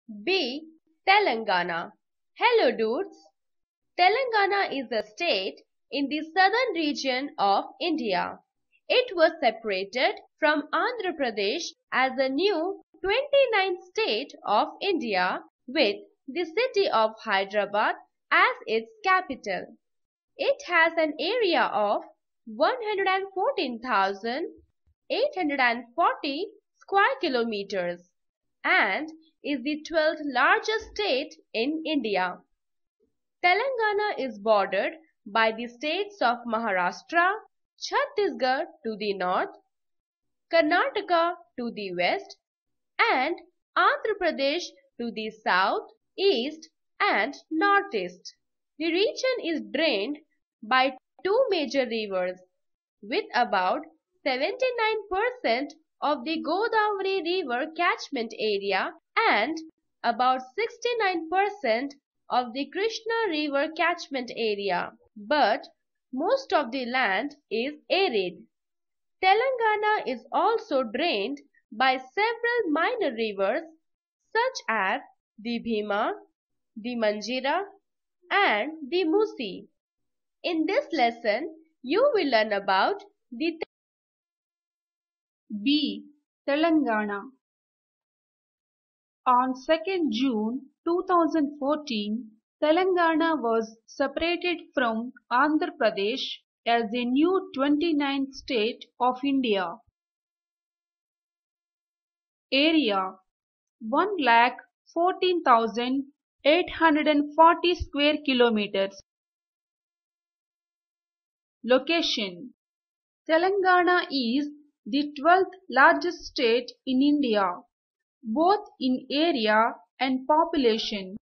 B. Telangana. Hello dudes! Telangana is a state in the southern region of India. It was separated from Andhra Pradesh as a new 29th state of India with the city of Hyderabad as its capital. It has an area of 114,840 square kilometers and is the 12th largest state in India. Telangana is bordered by the states of Maharashtra, Chhattisgarh to the north, Karnataka to the west, and Andhra Pradesh to the south, east, and northeast. The region is drained by two major rivers, with about 79% of the Godavari River catchment area and about 69% of the Krishna River catchment area, but most of the land is arid. Telangana is also drained by several minor rivers such as the Bhima, the Manjira, and the Musi. In this lesson, you will learn about the B. Telangana. On 2nd June 2014, Telangana was separated from Andhra Pradesh as a new 29th state of India. Area 1,14,840 square kilometers. Location: Telangana is the 12th largest state in India, both in area and population.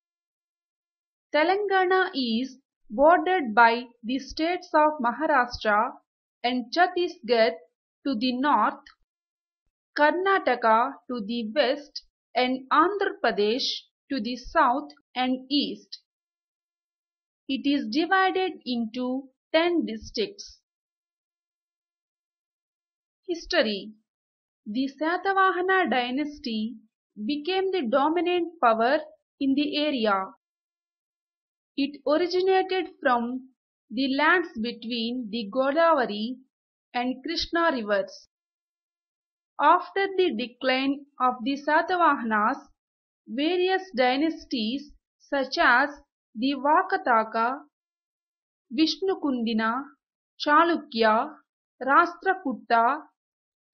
Telangana is bordered by the states of Maharashtra and Chhattisgarh to the north, Karnataka to the west, and Andhra Pradesh to the south and east. It is divided into 10 districts. History: the Satavahana dynasty became the dominant power in the area. It originated from the lands between the Godavari and Krishna rivers. After the decline of the Satavahanas, various dynasties such as the Vakataka, Vishnukundina, Chalukya, Rashtrakuta,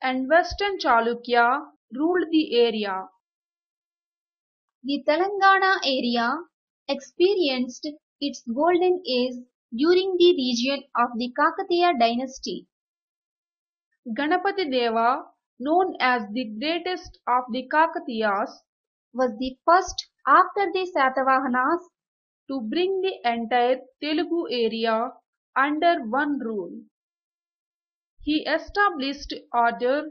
and Western Chalukya ruled the area. The Telangana area experienced its golden age during the reign of the Kakatiya dynasty. Ganapati Deva, known as the greatest of the Kakatiyas, was the first after the Satavahanas to bring the entire Telugu area under one rule. He established order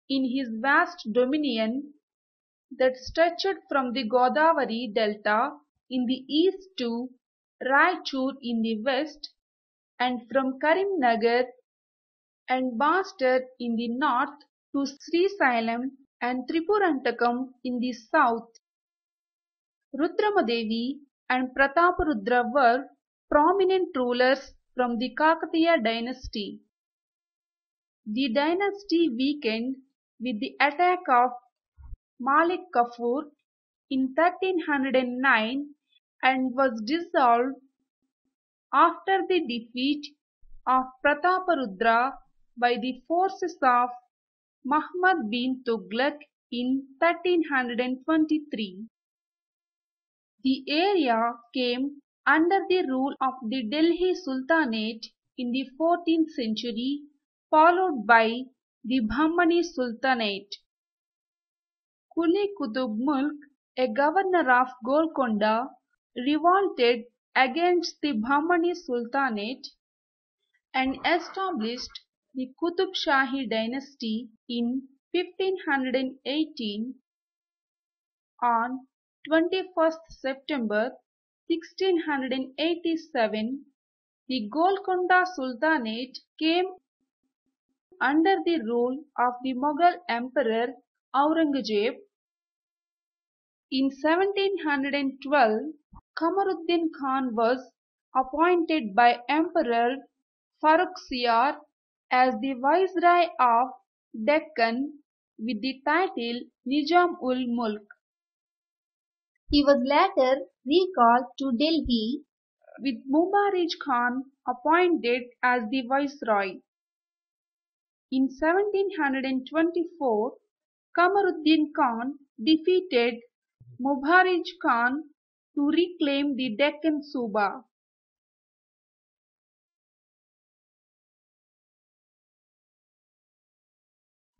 in his vast dominion that stretched from the Godavari delta in the east to Raichur in the west, and from Karimnagar and Bastar in the north to Srisailam and Tripurantakam in the south. Rudramadevi and Prataparudra were prominent rulers from the Kakatiya dynasty. The dynasty weakened with the attack of Malik Kafur in 1309 and was dissolved after the defeat of Prataparudra by the forces of Muhammad bin Tughlaq in 1323. The area came under the rule of the Delhi Sultanate in the 14th century, followed by the Bahmani Sultanate. Quli Qutub Mulk, a governor of Golconda, revolted against the Bahmani Sultanate and established the Qutub Shahi dynasty in 1518. On 21st September 1687, the Golconda Sultanate came under the rule of the Mughal Emperor Aurangzeb. In 1712, Kamaruddin Khan was appointed by Emperor Farrukhsiyar as the Viceroy of Deccan with the title Nizam-ul-Mulk. He was later recalled to Delhi with Mubarij Khan appointed as the Viceroy. In 1724, Kamaruddin Khan defeated Mubarij Khan to reclaim the Deccan Suba.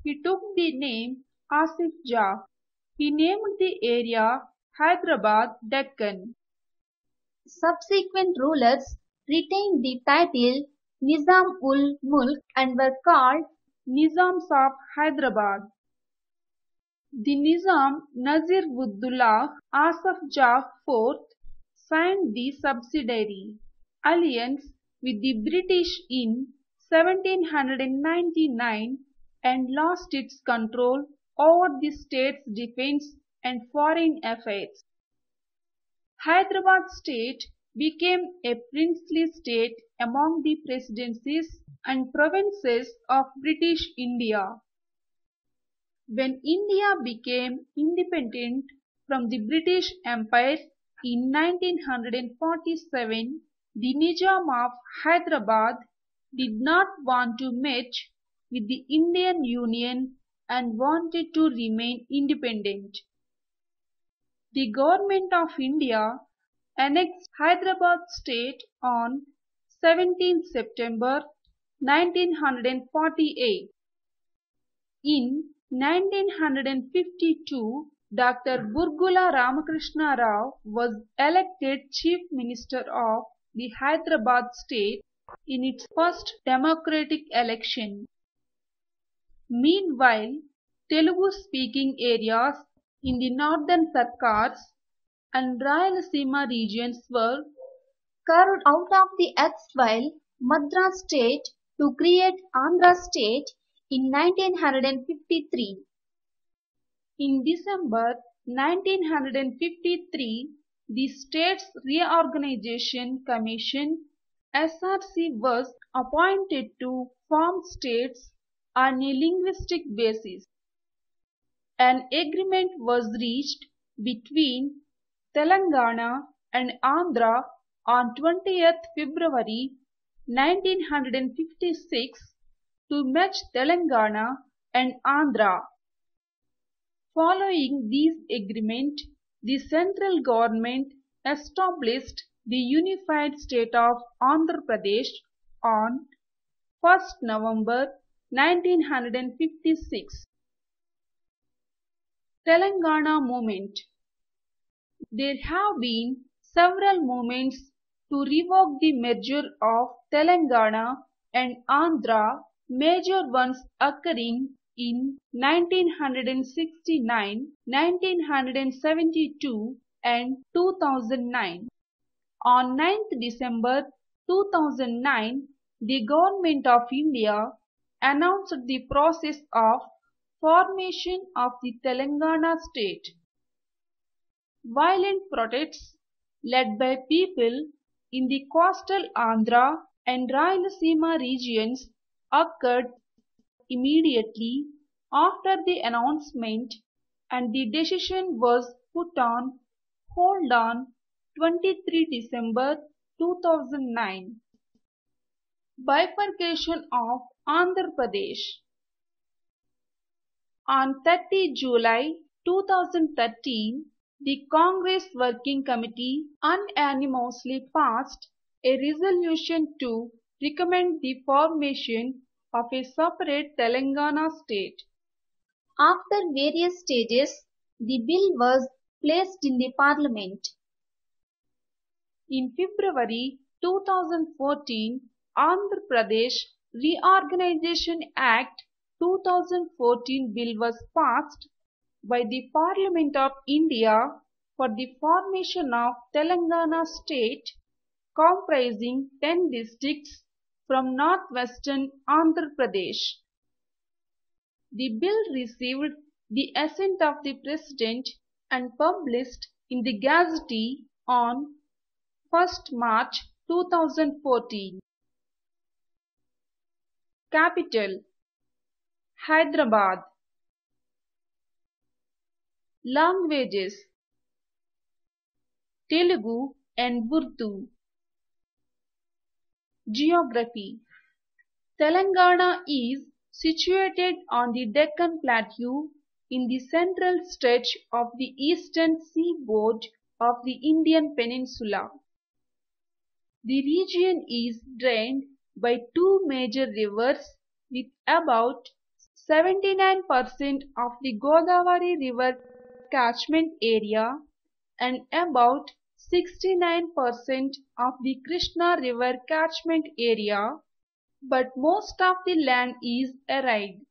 He took the name Asif Jah. He named the area Hyderabad, Deccan. Subsequent rulers retained the title Nizam-ul-Mulk and were called Nizams of Hyderabad. The Nizam Nazir-ud-Daulah Asaf Jah IV signed the subsidiary alliance with the British in 1799 and lost its control over the state's defense and foreign affairs. Hyderabad state became a princely state among the presidencies and provinces of British India. When India became independent from the British Empire in 1947, the Nizam of Hyderabad did not want to merge with the Indian Union and wanted to remain independent. The Government of India annexed Hyderabad state on 17 September 1948. In 1952, Dr. Burgula Ramakrishna Rao was elected Chief Minister of the Hyderabad state in its first democratic election. Meanwhile, Telugu-speaking areas in the northern Sarkars and Rayalaseema regions were carved out of the erstwhile Madras state to create Andhra state in 1953. In December 1953, the States Reorganization Commission (SRC) was appointed to form states on a linguistic basis. An agreement was reached between Telangana and Andhra on 20th February 1956 to merge Telangana and Andhra. Following this agreement, the central government established the unified state of Andhra Pradesh on 1st November 1956. Telangana movement. There have been several movements to revoke the merger of Telangana and Andhra, major ones occurring in 1969, 1972 and 2009. On 9th December 2009, the Government of India announced the process of formation of the Telangana state. Violent protests led by people in the coastal Andhra and Rayalaseema regions occurred immediately after the announcement, and the decision was put on hold on 23 December 2009. Bifurcation of Andhra Pradesh. On 30 July 2013, the Congress Working Committee unanimously passed a resolution to recommend the formation of a separate Telangana state. After various stages, the bill was placed in the Parliament. In February 2014, Andhra Pradesh Reorganization Act 2014 bill was passed by the Parliament of India for the formation of Telangana state comprising 10 districts from northwestern Andhra Pradesh. The bill received the assent of the President and published in the Gazette on 1st March 2014. Capital: Hyderabad. Languages: Telugu and Urdu. Geography: Telangana is situated on the Deccan Plateau in the central stretch of the eastern seaboard of the Indian peninsula. The region is drained by two major rivers with about 79% of the Godavari River catchment area and about 69% of the Krishna River catchment area, but most of the land is arid.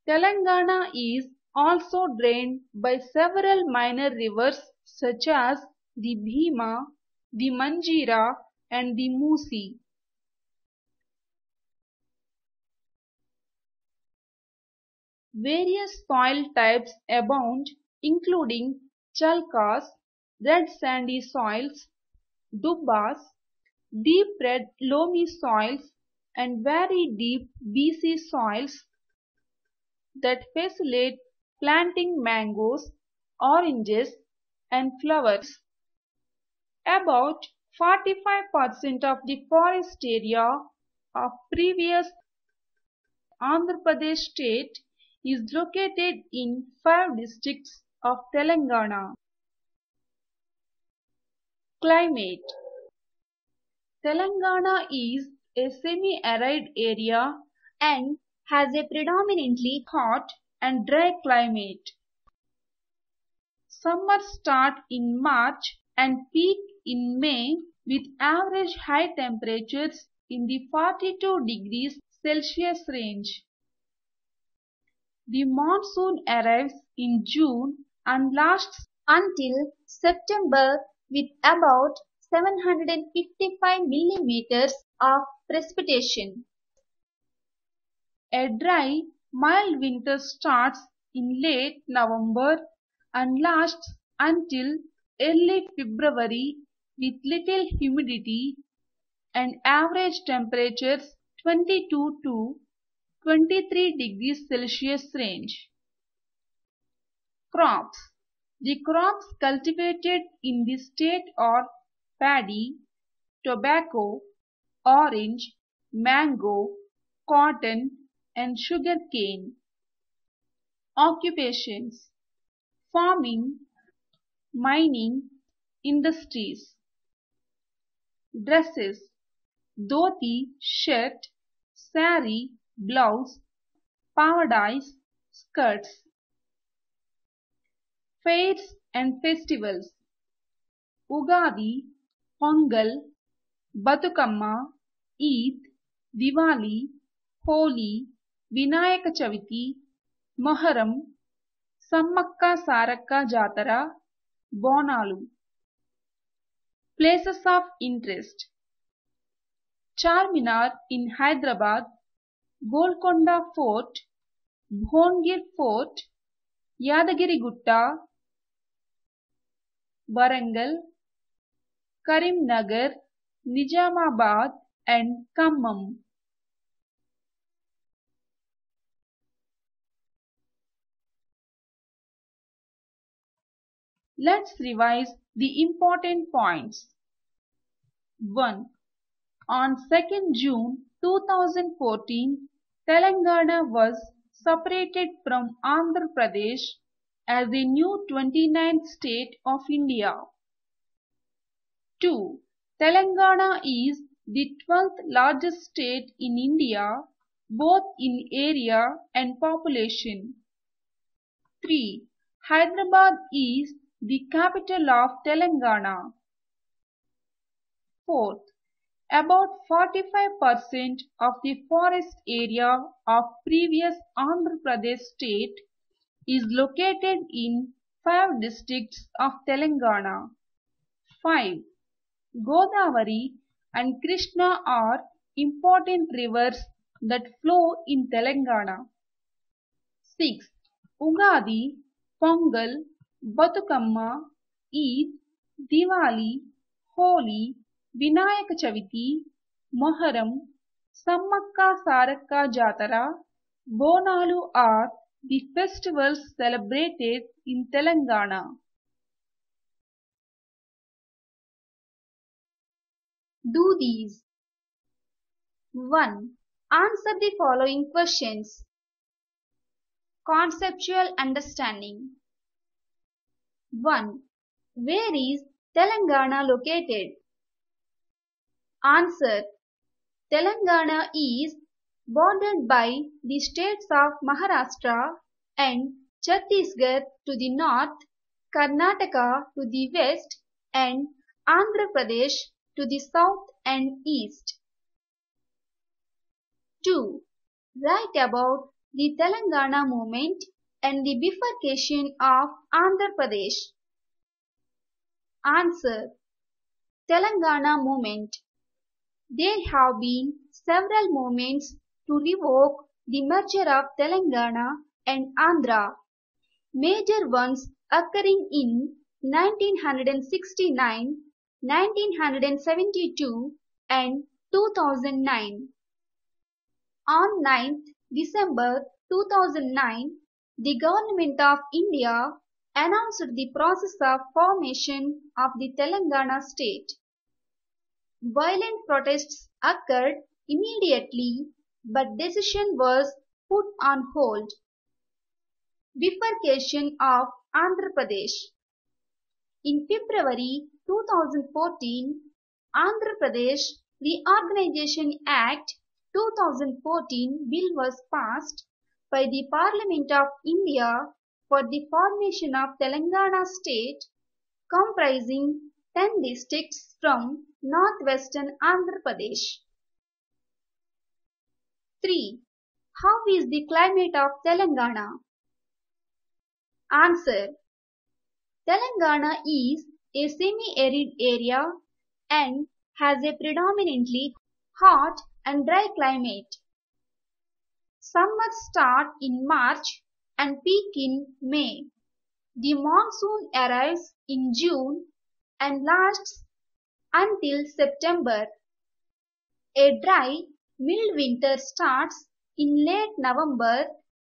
Telangana is also drained by several minor rivers such as the Bhima, the Manjira and the Musi. Various soil types abound, including chalkas, red sandy soils, dubbas, deep red loamy soils and very deep BC soils that facilitate planting mangoes, oranges and flowers. About 45% of the forest area of previous Andhra Pradesh state is located in 5 districts of Telangana. Climate: Telangana is a semi-arid area and has a predominantly hot and dry climate. Summers start in March and peak in May with average high temperatures in the 42 degrees Celsius range. The monsoon arrives in June and lasts until September with about 755 millimeters of precipitation. A dry, mild winter starts in late November and lasts until early February with little humidity and average temperatures 22 to 23 degrees Celsius range. Crops: the crops cultivated in the state are paddy, tobacco, orange, mango, cotton and sugar cane. Occupations: farming, mining, industries. Dresses: dhoti, shirt, sari, blouse, pavadais, skirts. Fairs and festivals: Ugadi, Pongal, Batukamma, Eid, Diwali, Holi, Vinayaka Chaviti, Moharram, Sammakka Sarakka Jatara, Bonalu. Places of interest: Charminar in Hyderabad, Golconda Fort, Bhongir Fort, Yadagirigutta, Warangal, Karimnagar, Nizamabad and Khammam. Let's revise the important points. 1. On 2nd June 2014, Telangana was separated from Andhra Pradesh as a new 29th state of India. 2. Telangana is the 12th largest state in India, both in area and population. 3. Hyderabad is the capital of Telangana. 4th. About 45% of the forest area of previous Andhra Pradesh state is located in 5 districts of Telangana. 5. Godavari and Krishna are important rivers that flow in Telangana. 6. Ugadi, Pongal, Batukamma, Eid, Diwali, Holi, Vinayaka Chaviti, Moharram, Sammakka Sarakka Jatara, Bonalu are the festivals celebrated in Telangana. Do these. 1. Answer the following questions. Conceptual understanding. 1. Where is Telangana located? Answer. Telangana is bordered by the states of Maharashtra and Chhattisgarh to the north, Karnataka to the west, and Andhra Pradesh to the south and east. 2. Write about the Telangana movement and the bifurcation of Andhra Pradesh. Answer. Telangana movement. There have been several movements to revoke the merger of Telangana and Andhra. Major ones occurring in 1969, 1972 and 2009. On 9th December 2009, the Government of India announced the process of formation of the Telangana state. Violent protests occurred immediately, but decision was put on hold. Bifurcation of Andhra Pradesh. In February 2014, Andhra Pradesh Reorganization Act 2014 bill was passed by the Parliament of India for the formation of Telangana state comprising 10 districts from northwestern Andhra Pradesh. 3. How is the climate of Telangana? Answer. Telangana is a semi-arid area and has a predominantly hot and dry climate. Summers start in March and peak in May. The monsoon arrives in June and lasts until September. A dry, mild winter starts in late November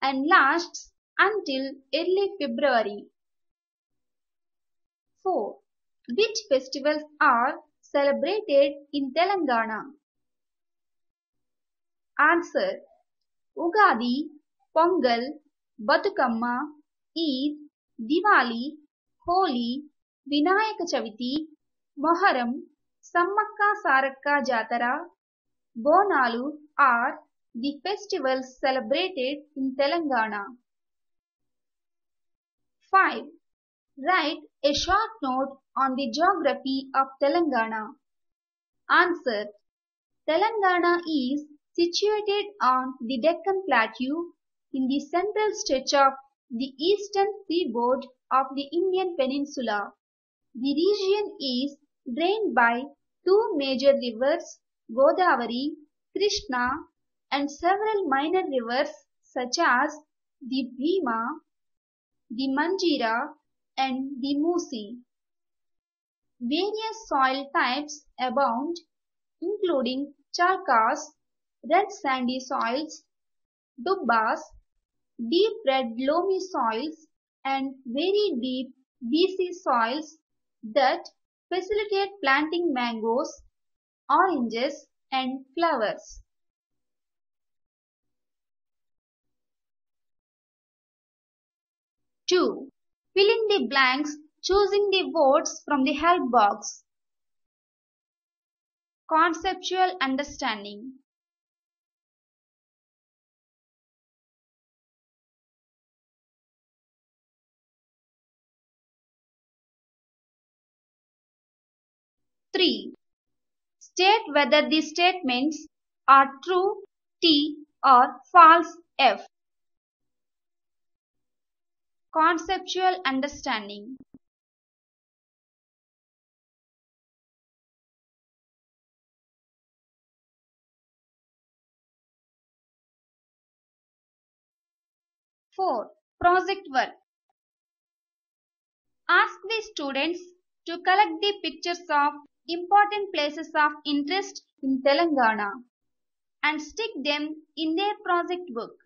and lasts until early February. 4. Which festivals are celebrated in Telangana? Answer. Ugadi, Pongal, Batukamma, Eid, Diwali, Holi, Vinayaka Chaviti, Moharram, Sammakka Sarakka Jatara, Bonalu are the festivals celebrated in Telangana. 5. Write a short note on the geography of Telangana. Answer. Telangana is situated on the Deccan Plateau in the central stretch of the eastern seaboard of the Indian peninsula. The region is drained by two major rivers, Godavari, Krishna, and several minor rivers such as the Bhima, the Manjira, and the Musi. Various soil types abound, including chalkas, red sandy soils, dubbas, deep red loamy soils, and very deep BC soils that facilitate planting mangoes, oranges, and flowers. Two. Fill in the blanks choosing the words from the help box. Conceptual understanding. Three. State whether the statements are true T or false F. Conceptual understanding. Four. Project work. Ask the students to collect the pictures of important places of interest in Telangana and stick them in their project book.